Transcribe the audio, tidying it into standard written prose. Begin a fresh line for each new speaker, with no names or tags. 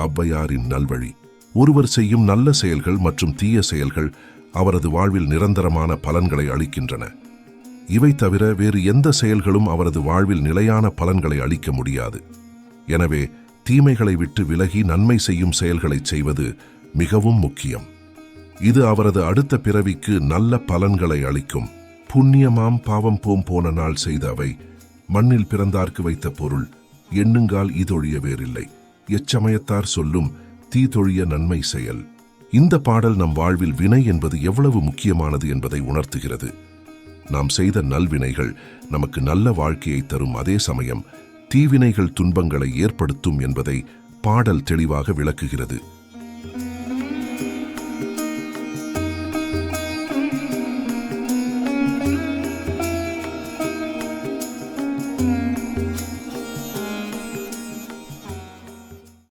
ஔவையாரின் நல்வழி. ஒருவர் செய்யும் நல்ல செயல்கள் மற்றும் தீய செயல்கள் அவரது வாழ்வில் நிரந்தரமான பலன்களை அளிக்கின்றன. இவை தவிர வேறு எந்த செயல்களும் அவரது வாழ்வில் நிலையான பலன்களை அளிக்க முடியாது. எனவே தீமைகளை விட்டு விலகி நன்மை செய்யும் செயல்களை செய்வது மிகவும் முக்கியம். இது அவரது அடுத்த பிறவிக்கு நல்ல பலன்களை அளிக்கும். புண்ணியமாம் பாவம் போன நாள் செய்த அவை, மண்ணில் பிறந்தார்க்கு வைத்த பொருள், எண்ணுங்கால் இதொழிய வேறில்லை, எச்சமயத்தார் சொல்லும் தீதொழிய நன்மை செயல். இந்த பாடல் நம் வாழ்வில் வினை என்பது எவ்வளவு முக்கியமானது என்பதை உணர்த்துகிறது. நாம் செய்த நல்வினைகள் நமக்கு நல்ல வாழ்க்கையை தரும், அதே சமயம் தீவினைகள் துன்பங்களை ஏற்படுத்தும் என்பதை பாடல் தெளிவாக விளக்குகிறது.